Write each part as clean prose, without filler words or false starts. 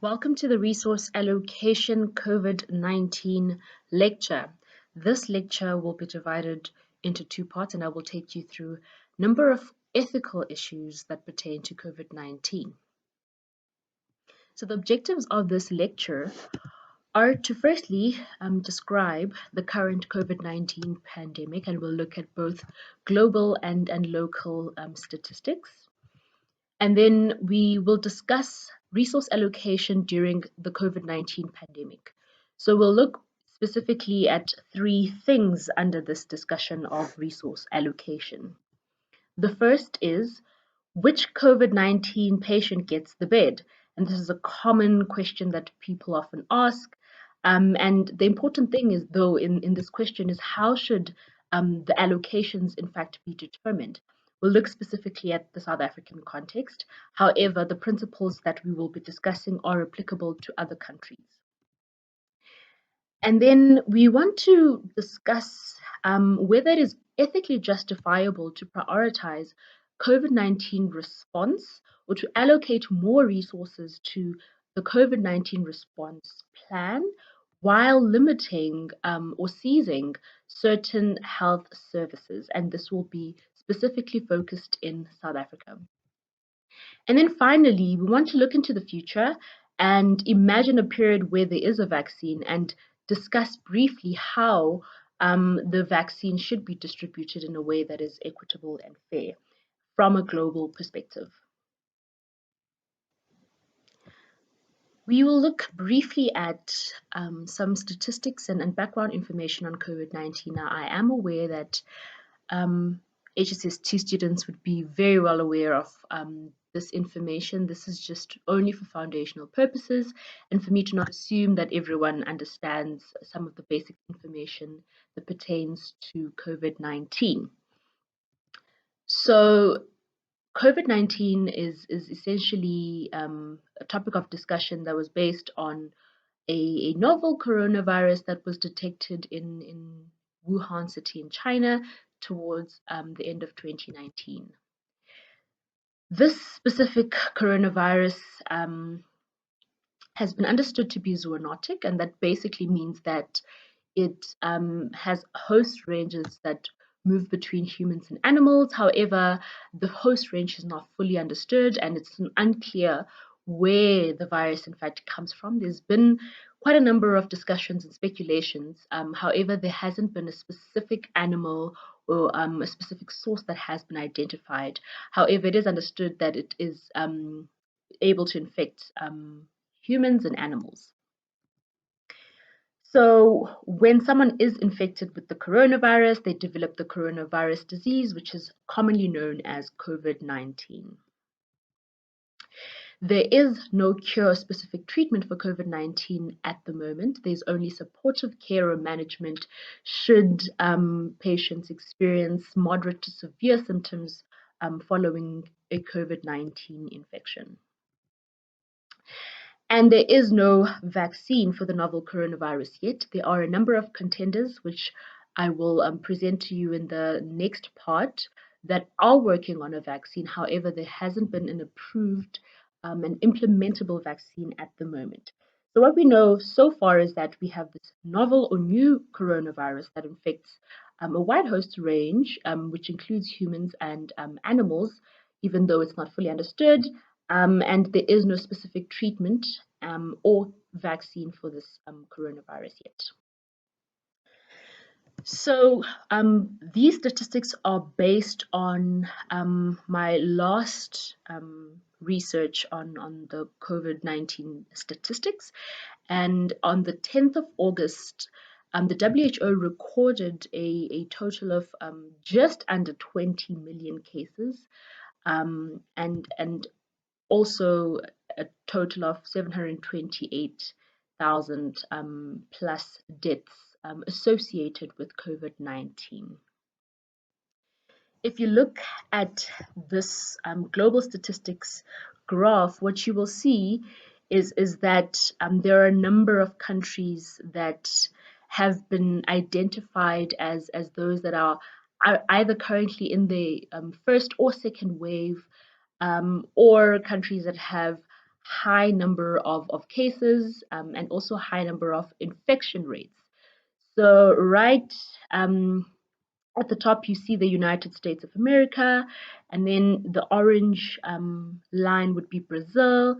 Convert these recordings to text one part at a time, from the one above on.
Welcome to the Resource Allocation COVID-19 lecture. This lecture will be divided into two parts, and I will take you through a number of ethical issues that pertain to COVID-19. So the objectives of this lecture are to firstly describe the current COVID-19 pandemic, and we'll look at both global and local statistics. And then we will discuss resource allocation during the COVID-19 pandemic. So we'll look specifically at three things under this discussion of resource allocation. The first is, which COVID-19 patient gets the bed? And this is a common question that people often ask. And the important thing is, though, in this question is how should the allocations in fact be determined? We'll look specifically at the South African context. However, the principles that we will be discussing are applicable to other countries. And then we want to discuss whether it is ethically justifiable to prioritize COVID-19 response or to allocate more resources to the COVID-19 response plan while limiting or seizing certain health services. And this will be specifically focused in South Africa. And then finally, we want to look into the future and imagine a period where there is a vaccine and discuss briefly how the vaccine should be distributed in a way that is equitable and fair from a global perspective. We will look briefly at some statistics and background information on COVID-19. Now, I am aware that HSS2 students would be very well aware of this information. This is just only for foundational purposes, and for me to not assume that everyone understands some of the basic information that pertains to COVID-19. So COVID-19 is essentially a topic of discussion that was based on a novel coronavirus that was detected in Wuhan city in China towards the end of 2019. This specific coronavirus has been understood to be zoonotic, and that basically means that it has host ranges that move between humans and animals. However, the host range is not fully understood, and it's unclear where the virus in fact comes from. There's been quite a number of discussions and speculations. However, there hasn't been a specific animal or a specific source that has been identified. However, it is understood that it is able to infect humans and animals. So when someone is infected with the coronavirus, they develop the coronavirus disease, which is commonly known as COVID-19. There is no cure or specific treatment for COVID-19 at the moment. There's only supportive care or management should patients experience moderate to severe symptoms following a COVID-19 infection. And there is no vaccine for the novel coronavirus yet. There are a number of contenders, which I will present to you in the next part, that are working on a vaccine. However, there hasn't been an approved and implementable vaccine at the moment. So what we know so far is that we have this novel or new coronavirus that infects a wide host range, which includes humans and animals, even though it's not fully understood. And there is no specific treatment or vaccine for this coronavirus yet. So these statistics are based on my last research on the COVID-19 statistics. And on the 10th of August, the WHO recorded a total of just under 20 million cases and also a total of 728,000 plus deaths associated with COVID-19. If you look at this global statistics graph, what you will see is that there are a number of countries that have been identified as those that are either currently in the first or second wave, or countries that have high number of cases and also high number of infection rates. So right at the top, you see the United States of America, and then the orange line would be Brazil,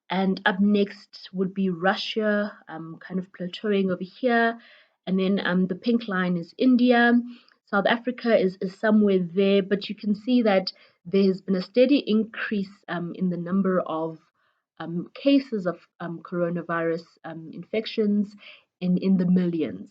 and up next would be Russia, kind of plateauing over here, and then the pink line is India. South Africa is somewhere there, but you can see that there has been a steady increase in the number of cases of coronavirus infections in the millions.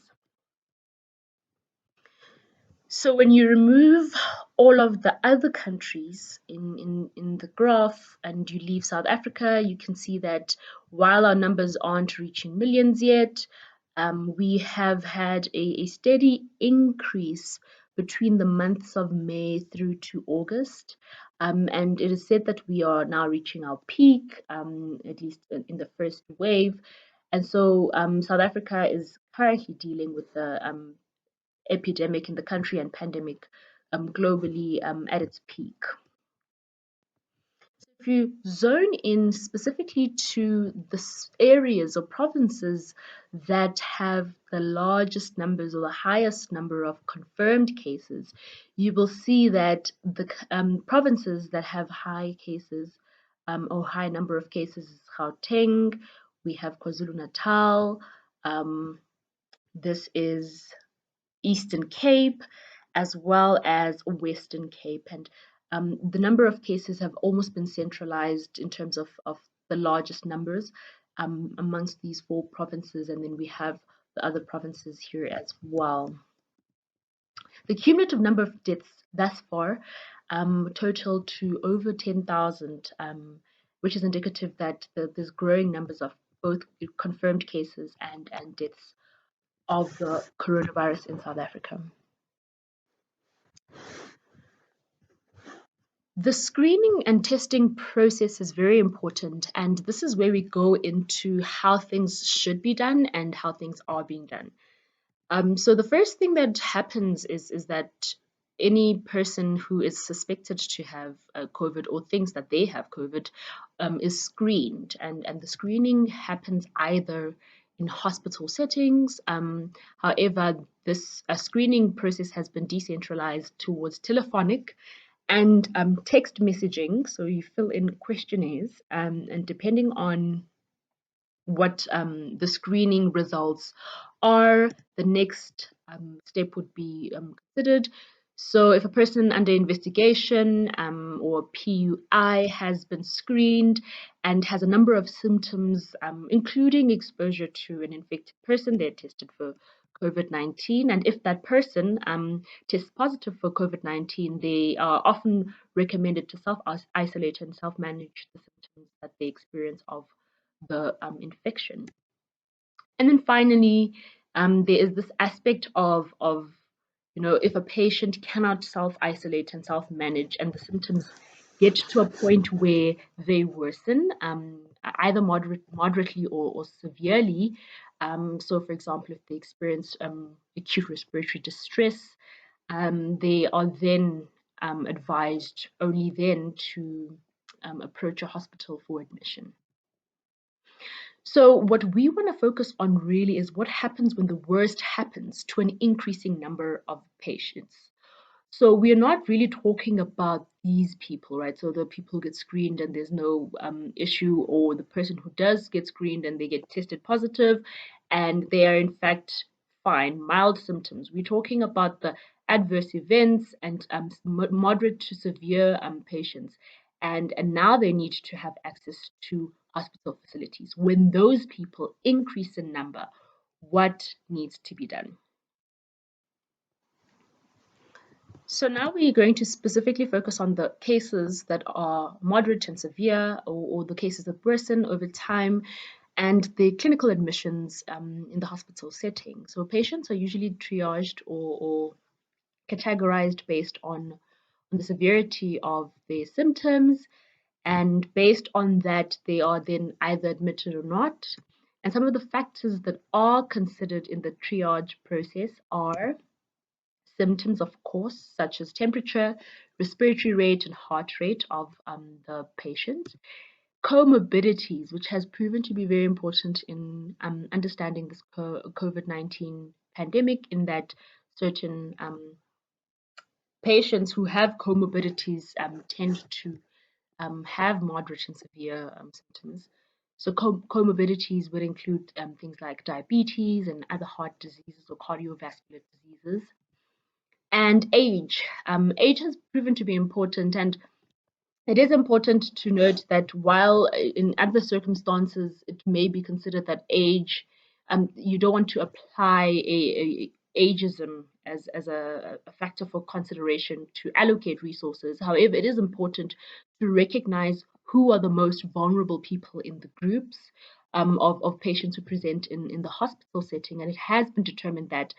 So when you remove all of the other countries in the graph and you leave South Africa, you can see that while our numbers aren't reaching millions yet, we have had a steady increase between the months of May through to August. And it is said that we are now reaching our peak, at least in the first wave. And so South Africa is currently dealing with the epidemic in the country and pandemic globally at its peak. So if you zone in specifically to the areas or provinces that have the largest numbers or the highest number of confirmed cases, you will see that the provinces that have high cases or high number of cases is Gauteng, we have KwaZulu-Natal, this is Eastern Cape, as well as Western Cape. And the number of cases have almost been centralized in terms of the largest numbers amongst these four provinces. And then we have the other provinces here as well. The cumulative number of deaths thus far total to over 10,000, which is indicative that there's growing numbers of both confirmed cases and deaths of the coronavirus in South Africa. The screening and testing process is very important, and this is where we go into how things should be done and how things are being done. So the first thing that happens is that any person who is suspected to have COVID or thinks that they have COVID is screened, and the screening happens either in hospital settings. However, this screening process has been decentralized towards telephonic and text messaging. So you fill in questionnaires, and depending on what the screening results are, the next step would be considered. So if a person under investigation or PUI has been screened and has a number of symptoms, including exposure to an infected person, they're tested for COVID-19. And if that person tests positive for COVID-19, they are often recommended to self-isolate and self-manage the symptoms that they experience of the infection. And then finally, there is this aspect of if a patient cannot self-isolate and self-manage and the symptoms get to a point where they worsen, either moderately or severely. So, for example, if they experience acute respiratory distress, they are then advised only then to approach a hospital for admission. So, what we want to focus on really is what happens when the worst happens to an increasing number of patients. So, we are not really talking about these people, right? So, the people who get screened and there's no issue, or the person who does get screened and they get tested positive and they are in fact fine, mild symptoms. We're talking about the adverse events and moderate to severe patients. And now they need to have access to hospital facilities. When those people increase in number, what needs to be done? So now we're going to specifically focus on the cases that are moderate and severe, or the cases that worsen over time, and the clinical admissions in the hospital setting. So patients are usually triaged or categorized based on the severity of their symptoms, and based on that, they are then either admitted or not. And some of the factors that are considered in the triage process are symptoms, of course, such as temperature, respiratory rate, and heart rate of the patient. comorbidities, which has proven to be very important in understanding this COVID-19 pandemic, in that certain patients who have comorbidities tend to have moderate and severe symptoms. So comorbidities would include things like diabetes and other heart diseases or cardiovascular diseases. And age. Age has proven to be important, and it is important to note that while in other circumstances it may be considered that age, you don't want to apply a ageism as a factor for consideration to allocate resources. However, it is important to recognize who are the most vulnerable people in the groups of patients who present in the hospital setting. And it has been determined that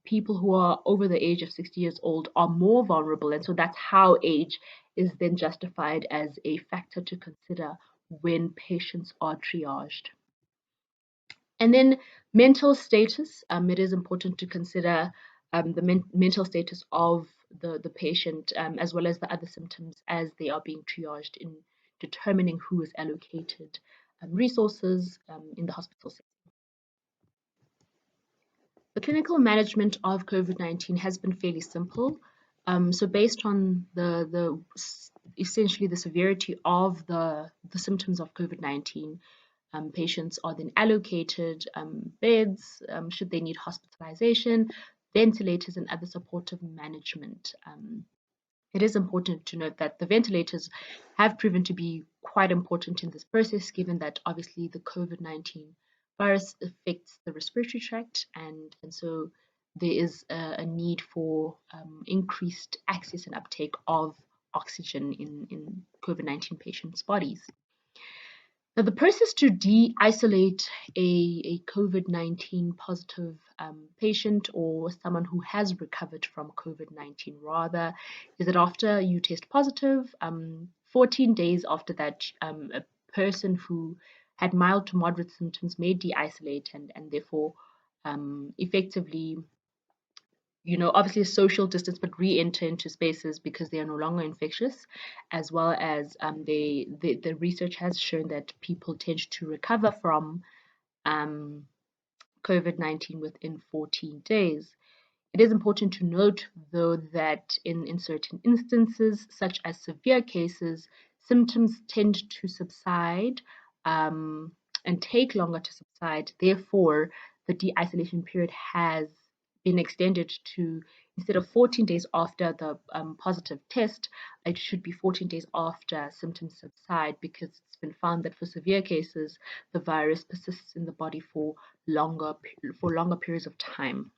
people who are over the age of 60 years old are more vulnerable. And so that's how age is then justified as a factor to consider when patients are triaged. And then mental status. It is important to consider the mental status of the patient as well as the other symptoms as they are being triaged in determining who is allocated resources in the hospital setting. The clinical management of COVID-19 has been fairly simple. So based on essentially the severity of the symptoms of COVID-19, patients are then allocated beds should they need hospitalization, ventilators, and other supportive management. It is important to note that the ventilators have proven to be quite important in this process, given that obviously the COVID-19 virus affects the respiratory tract, and so there is a need for increased access and uptake of oxygen in COVID-19 patients' bodies. Now, the process to de-isolate a COVID-19 positive patient or someone who has recovered from COVID-19 rather is that after you test positive, 14 days after that, a person who had mild to moderate symptoms may de-isolate and therefore effectively obviously a social distance, but re-enter into spaces because they are no longer infectious, as well as the research has shown that people tend to recover from COVID-19 within 14 days. It is important to note, though, that in certain instances, such as severe cases, symptoms tend to subside and take longer to subside. Therefore, the de-isolation period has been extended to, instead of 14 days after the positive test, it should be 14 days after symptoms subside, because it's been found that for severe cases, the virus persists in the body for longer periods of time.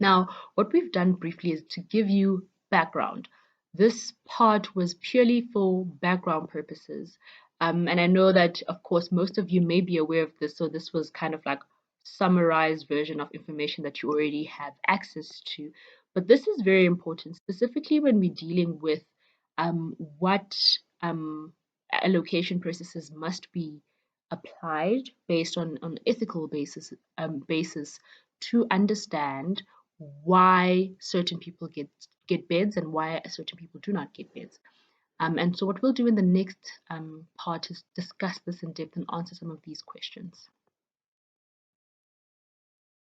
Now, what we've done briefly is to give you background. This part was purely for background purposes. And I know that, of course, most of you may be aware of this, so this was kind of like summarized version of information that you already have access to. But this is very important, specifically when we're dealing with what allocation processes must be applied based on ethical basis to understand why certain people get beds and why certain people do not get beds. And so what we'll do in the next part is discuss this in depth and answer some of these questions.